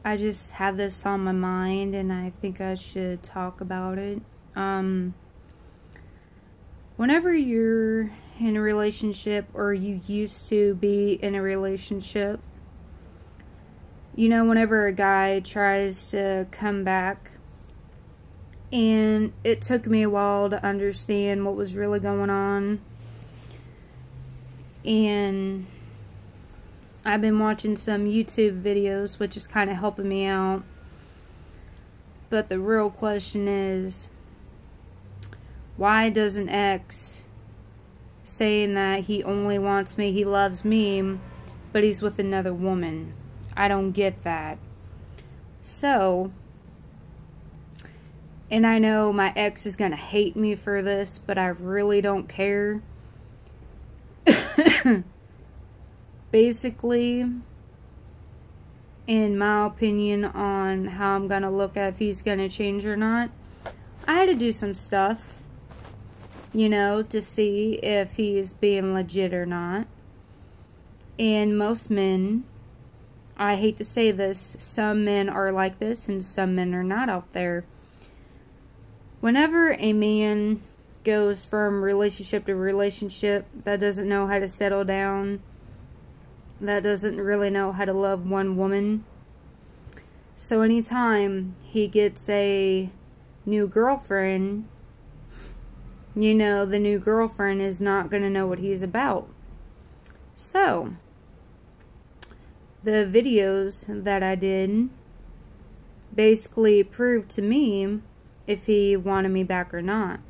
I just had this on my mind and I think I should talk about it. Whenever you're in a relationship, or you used to be in a relationship, you know, whenever a guy tries to come back, and it took me a while to understand what was really going on, and I've been watching some YouTube videos, which is kind of helping me out. But the real question is, why does an ex saying that he only wants me, he loves me, but he's with another woman? I don't get that. So, and I know my ex is gonna hate me for this, but I really don't care. Basically, in my opinion on how I'm gonna look at if he's gonna change or not, I had to do some stuff, you know, to see if he's being legit or not. And most men, I hate to say this, some men are like this and some men are not out there. Whenever a man goes from relationship to relationship that doesn't know how to settle down, that doesn't really know how to love one woman, so anytime he gets a new girlfriend, you know, the new girlfriend is not going to know what he's about. So, the videos that I did basically proved to me if he wanted me back or not.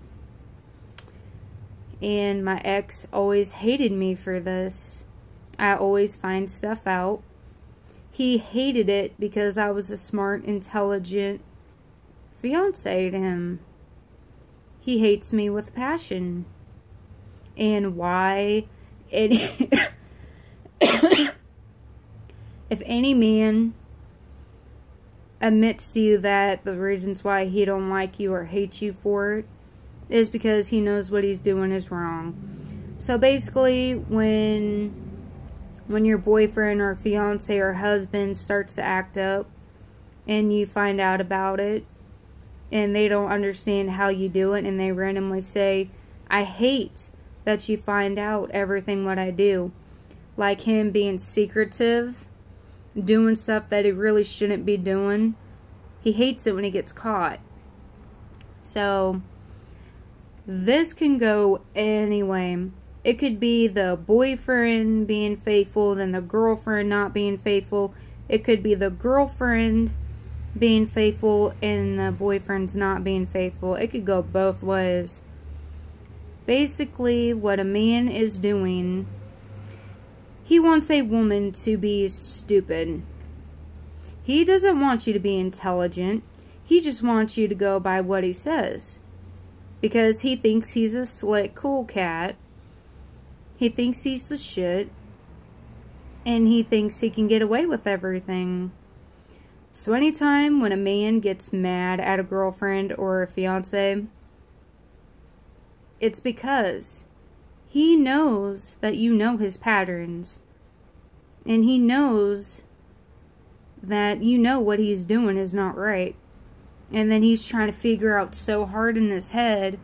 And my ex always hated me for this. I always find stuff out. He hated it because I was a smart, intelligent fiance to him. He hates me with passion. And why? If any man admits to you that the reasons why he don't like you or hates you for it is because he knows what he's doing is wrong. So basically, when your boyfriend or fiance or husband starts to act up and you find out about it and they don't understand how you do it and they randomly say, I hate that you find out everything what I do. Like him being secretive, doing stuff that he really shouldn't be doing. He hates it when he gets caught. So, this can go anyway. It could be the boyfriend being faithful, then the girlfriend not being faithful. It could be the girlfriend being faithful and the boyfriend's not being faithful. It could go both ways. Basically, what a man is doing, he wants a woman to be stupid. He doesn't want you to be intelligent. He just wants you to go by what he says. Because he thinks he's a slick, cool cat. He thinks he's the shit. And he thinks he can get away with everything. So anytime when a man gets mad at a girlfriend or a fiance, it's because he knows that you know his patterns. And he knows that you know what he's doing is not right. And then he's trying to figure out so hard in his head,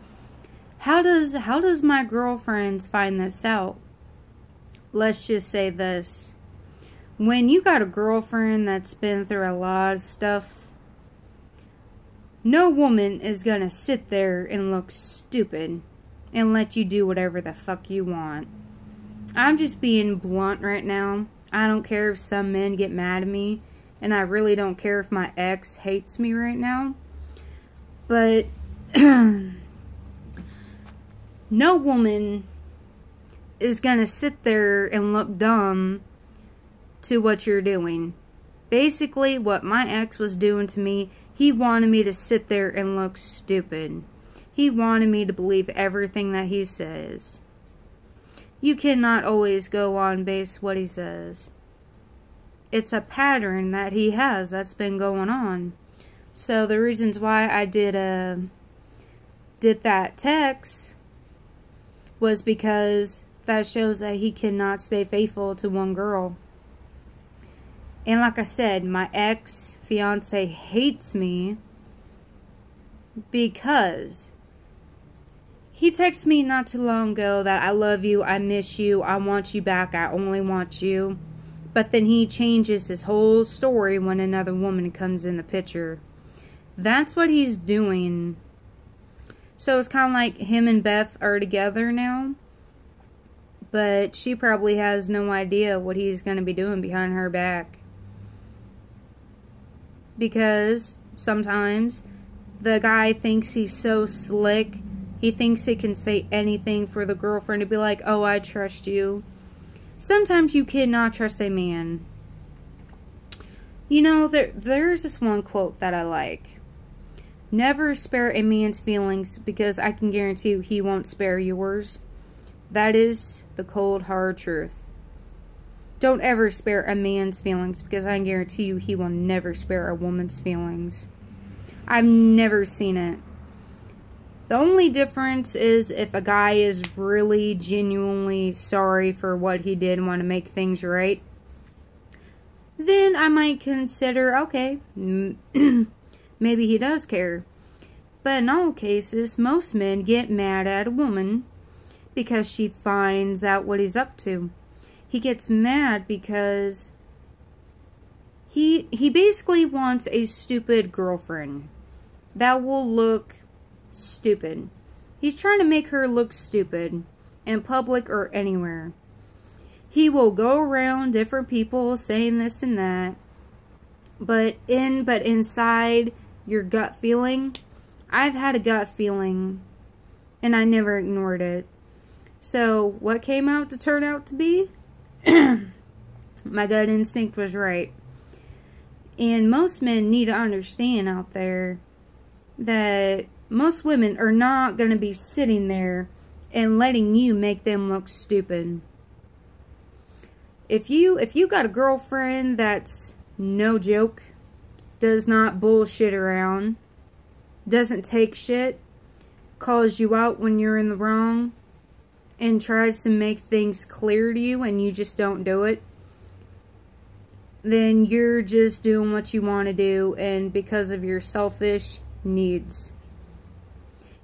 how does my girlfriend find this out? Let's just say this. When you got a girlfriend that's been through a lot of stuff, no woman is gonna sit there and look stupid and let you do whatever the fuck you want. I'm just being blunt right now. I don't care if some men get mad at me, and I really don't care if my ex hates me right now. But no woman is gonna sit there and look dumb to what you're doing. Basically, what my ex was doing to me, he wanted me to sit there and look stupid. He wanted me to believe everything that he says. You cannot always go on base what he says. It's a pattern that he has that's been going on. So the reasons why I did that text was because that shows that he cannot stay faithful to one girl. And like I said, my ex fiance hates me because he texted me not too long ago that I love you, I miss you, I want you back, I only want you. But then he changes his whole story when another woman comes in the picture. That's what he's doing. So it's kind of like him and Beth are together now. But she probably has no idea what he's going to be doing behind her back. Because sometimes the guy thinks he's so slick. He thinks he can say anything for the girlfriend to be like, oh, I trust you. Sometimes you cannot trust a man. You know, there's this one quote that I like. Never spare a man's feelings because I can guarantee you he won't spare yours. That is the cold, hard truth. Don't ever spare a man's feelings because I can guarantee you he will never spare a woman's feelings. I've never seen it. The only difference is if a guy is really genuinely sorry for what he did and want to make things right, then I might consider, okay, maybe he does care. But in all cases, most men get mad at a woman because she finds out what he's up to. He gets mad because he basically wants a stupid girlfriend that will look stupid. He's trying to make her look stupid in public or anywhere. He will go around different people saying this and that, but inside your gut feeling, I've had a gut feeling and I never ignored it. So what came out to turn out to be? My gut instinct was right. And most men need to understand out there that most women are not going to be sitting there and letting you make them look stupid. If you got a girlfriend that's no joke, does not bullshit around, doesn't take shit, calls you out when you're in the wrong, and tries to make things clear to you and you just don't do it, then you're just doing what you want to do and because of your selfish needs.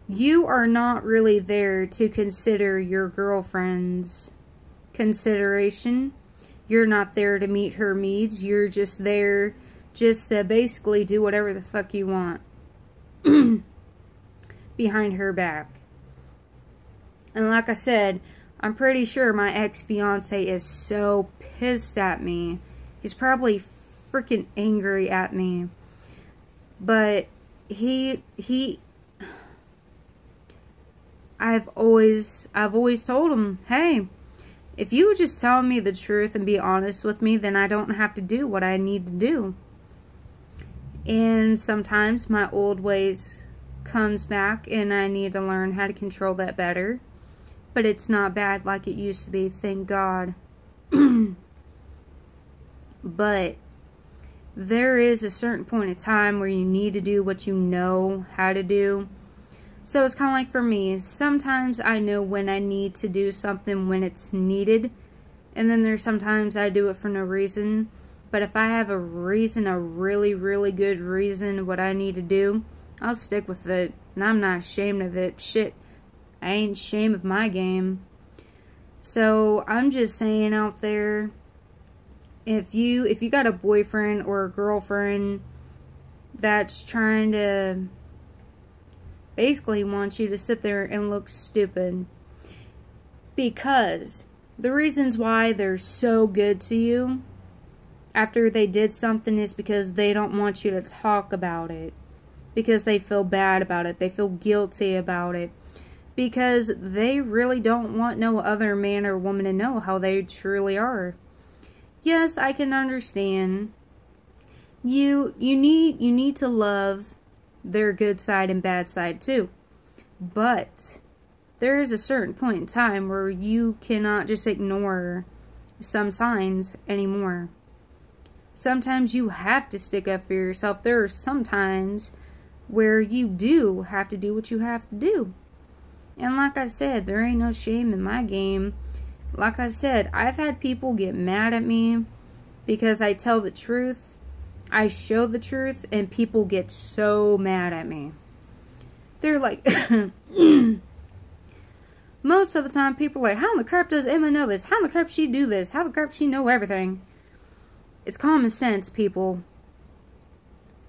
You are not really there to consider your girlfriend's consideration. You're not there to meet her needs. You're just there just to basically do whatever the fuck you want behind her back. And like I said, I'm pretty sure my ex-fiance is so pissed at me. He's probably freaking angry at me. But I've always told him, hey, if you would just tell me the truth and be honest with me, then I don't have to do what I need to do. And sometimes my old ways comes back and I need to learn how to control that better. But it's not bad like it used to be, thank God. But there is a certain point in time where you need to do what you know how to do. So it's kind of like for me, sometimes I know when I need to do something when it's needed. And then there's sometimes I do it for no reason. But if I have a reason, a really, really good reason what I need to do, I'll stick with it. And I'm not ashamed of it. Shit, I ain't ashamed of my game. So I'm just saying out there, if you got a boyfriend or a girlfriend that's trying to basically want you to sit there and look stupid, because the reasons why they're so good to you after they did something is because they don't want you to talk about it, because they feel bad about it, they feel guilty about it, because they really don't want no other man or woman to know how they truly are. Yes, I can understand. You need to love their good side and bad side too. But there is a certain point in time where you cannot just ignore some signs anymore. Sometimes you have to stick up for yourself. There are some times where you do have to do what you have to do. And like I said, there ain't no shame in my game. Like I said, I've had people get mad at me because I tell the truth. I show the truth and people get so mad at me. They're like, most of the time people are like, how in the crap does Emma know this? How in the crap she do this? How in the crap she know everything? It's common sense, people.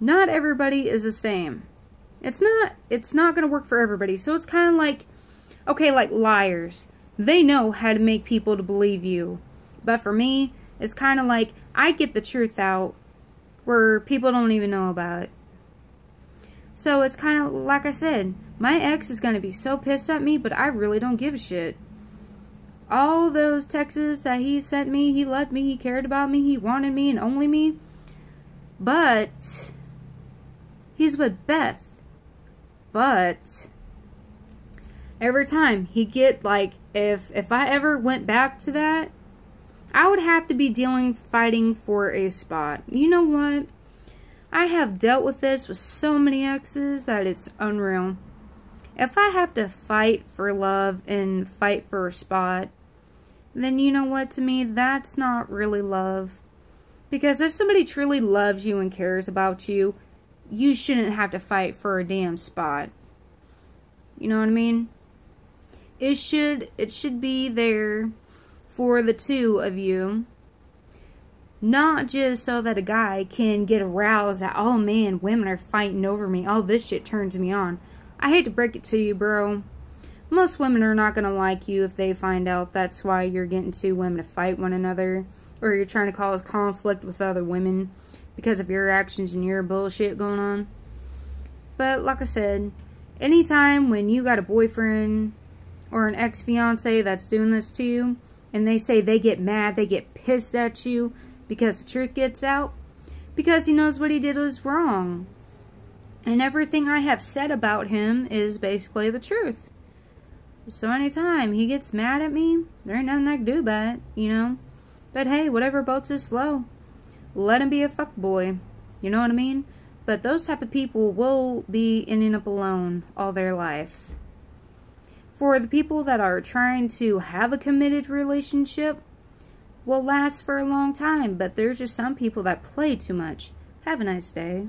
Not everybody is the same. It's not going to work for everybody. So it's kind of like, okay, like liars. They know how to make people to believe you. But for me, it's kind of like, I get the truth out where people don't even know about it. So it's kind of, like I said, my ex is going to be so pissed at me, but I really don't give a shit. All those texts that he sent me, he loved me, he cared about me, he wanted me and only me. But he's with Beth. But every time he get like, if I ever went back to that, I would have to be fighting for a spot. You know what? I have dealt with this with so many exes that it's unreal. If I have to fight for love and fight for a spot, then you know what, to me, that's not really love. Because if somebody truly loves you and cares about you, you shouldn't have to fight for a damn spot. You know what I mean? It should be there for the two of you. Not just so that a guy can get aroused that, oh man, women are fighting over me. All this shit turns me on. I hate to break it to you, bro. Most women are not going to like you if they find out that's why you're getting two women to fight one another. Or you're trying to cause conflict with other women because of your actions and your bullshit going on. But like I said, anytime when you got a boyfriend or an ex-fiance that's doing this to you, and they say they get mad, they get pissed at you because the truth gets out, because he knows what he did was wrong. And everything I have said about him is basically the truth. So anytime he gets mad at me, there ain't nothing I can do about it, you know. But hey, whatever boats his flow. Let him be a fuckboy. You know what I mean? But those type of people will be ending up alone all their life. For the people that are trying to have a committed relationship, will last for a long time. But there's just some people that play too much. Have a nice day.